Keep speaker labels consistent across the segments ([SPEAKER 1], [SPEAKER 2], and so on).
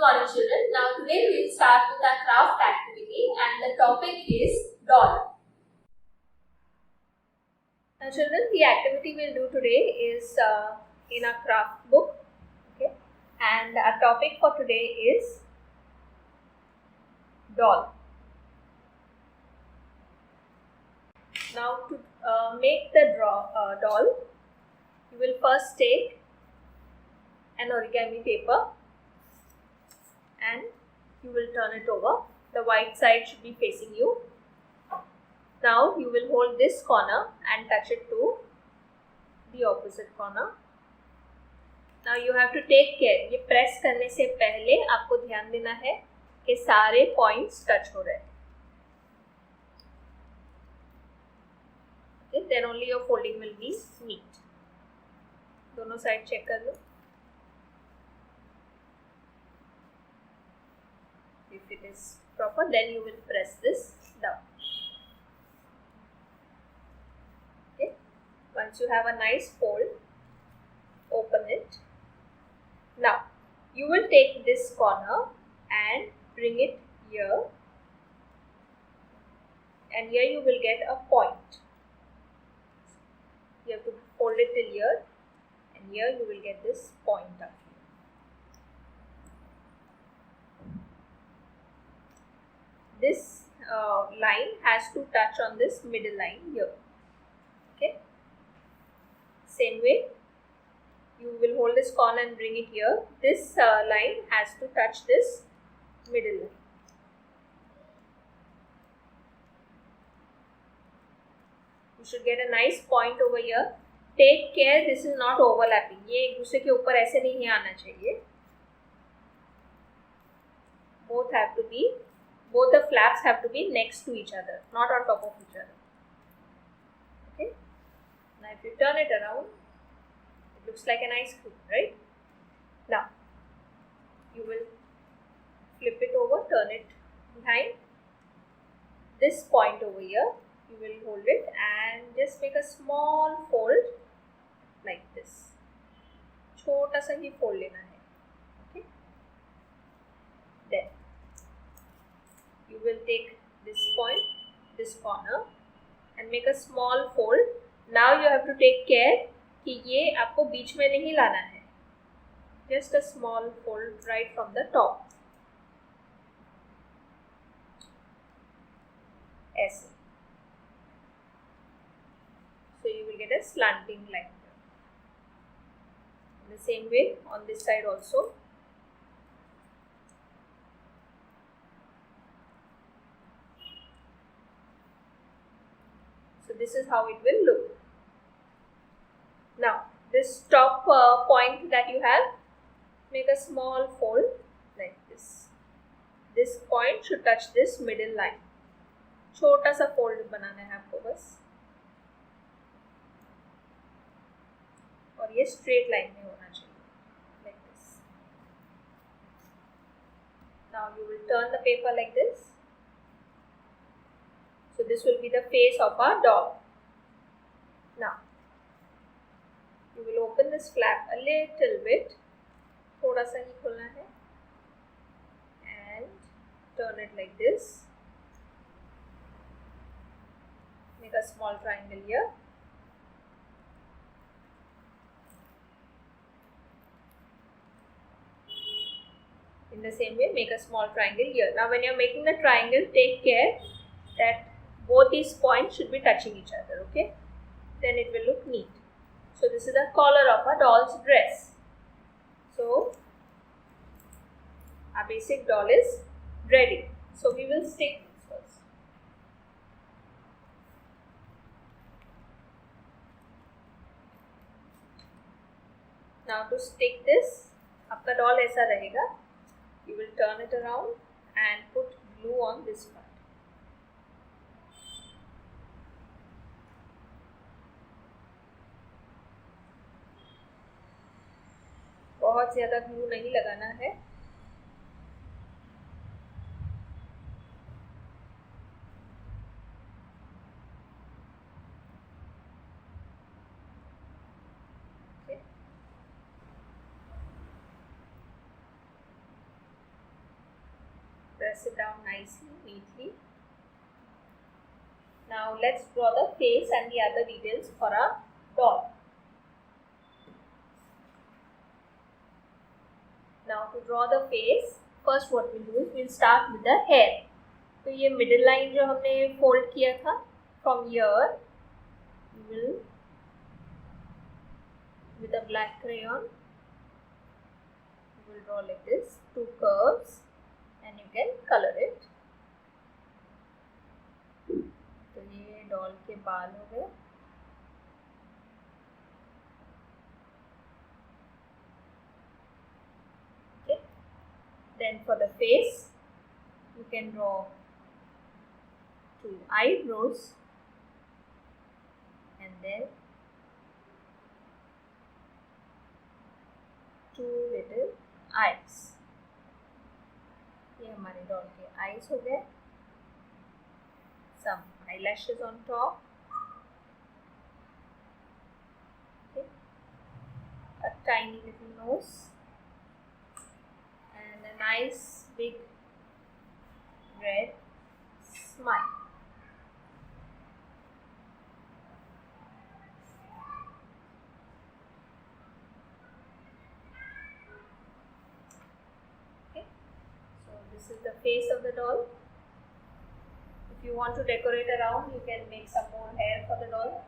[SPEAKER 1] morning children. Now today we will start with our craft activity and the topic is doll. Now children, the activity we will do today is in our craft book, okay, and our topic for today is doll. Now to make the doll, you will first take an origami paper and you will turn it over. The white side should be facing you. Now you will hold this corner and touch it to the opposite corner. Now you have to take care. ये press करने से पहले आपको ध्यान देना है कि सारे points touch हो रहे हैं. Okay, then only your folding will be neat. दोनों side check कर लो. If it is proper, then you will press this down. Okay. Once you have a nice fold, open it. Now, you will take this corner and bring it here. And here you will get a point. You have to fold it till here. And here you will get this point up. This line has to touch on this middle line here. Okay. Same way, you will hold this corner and bring it here. This line has to touch this middle line. You should get a nice point over here. Take care, this is not overlapping. ये एक दूसरे के ऊपर ऐसे नहीं आना चाहिए. Both the flaps have to be next to each other, not on top of each other. Okay. Now if you turn it around, it looks like an ice cream, right? Now, you will flip it over, turn it behind. This point over here, you will hold it and just make a small fold like this. छोटा सा ही fold लेना है. Okay. Then you will take this point, this corner and make a small fold. Now you have to take care कि ये आपको बीच में नहीं लाना है. Just a small fold right from the top. ऐसे. So you will get a slanting line. In the same way on this side also. So this is how it will look. Now this top point that you have, make a small fold like this. This point should touch this middle line. छोटा सा fold बनाना है आपको बस. और ये straight line में होना चाहिए like this. Now you will turn the paper like this. So this will be the face of our doll. Now, you will open this flap a little bit. थोड़ा सा ही खोलना है. And turn it like this. Make a small triangle here. In the same way, make a small triangle here. Now when you are making the triangle, take care that both these points should be touching each other, okay? Then it will look neat. So this is the collar of a doll's dress. So our basic doll is ready. So we will stick this first. Now to stick this, आपका doll ऐसा रहेगा. You will turn it around and put glue on this part. बहुत ज़्यादा glue नहीं लगाना है. Okay. press it down nicely, neatly. Now let's draw the face and the other details for our doll. Now to draw the face, first what we'll do is we'll start with the hair. तो ये middle line जो हमने fold किया था, from here we will, with a black crayon, we will draw like this, two curves, and you can color it. तो ये doll के बाल हो गए. Okay. Then for the face, you can draw two eyebrows and then two little eyes. ये हमारे doll के eyes हो गए. Some eyelashes on top. Okay. A tiny little nose and a nice big red smile. Okay, so this is the face of the doll. If you want to decorate around, you can make some more hair for the doll.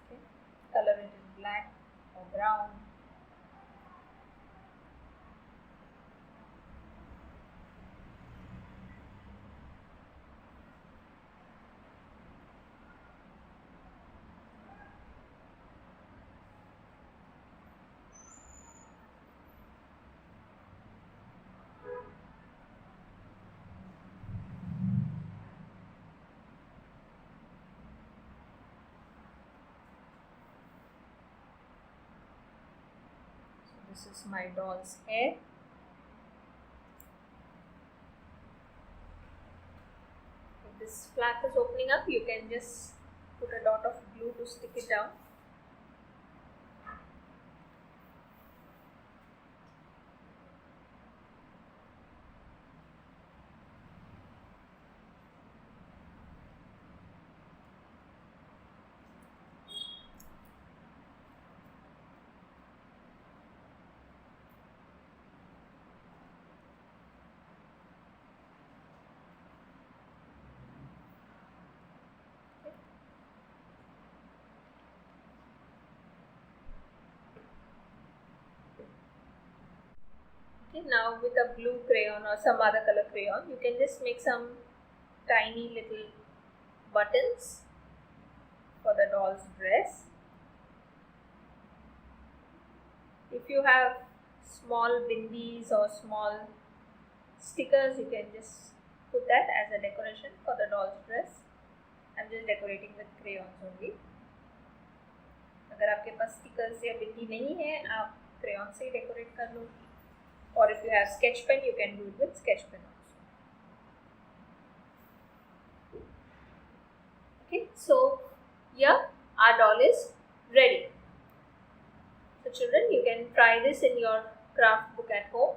[SPEAKER 1] Okay. Color it in black or brown. This is my doll's hair. If this flap is opening up, you can just put a dot of glue to stick it down. Okay, now with a blue crayon or some other color crayon, you can just make some tiny little buttons for the doll's dress. If you have small bindis or small stickers, you can just put that as a decoration for the doll's dress. I'm just decorating with crayons only. अगर आपके पास stickers या बिंदी नहीं है, आप crayon से decorate कर लो. Or if you have sketch pen, you can do it with sketch pen also. Okay, so here our doll is ready. So children, you can try this in your craft book at home.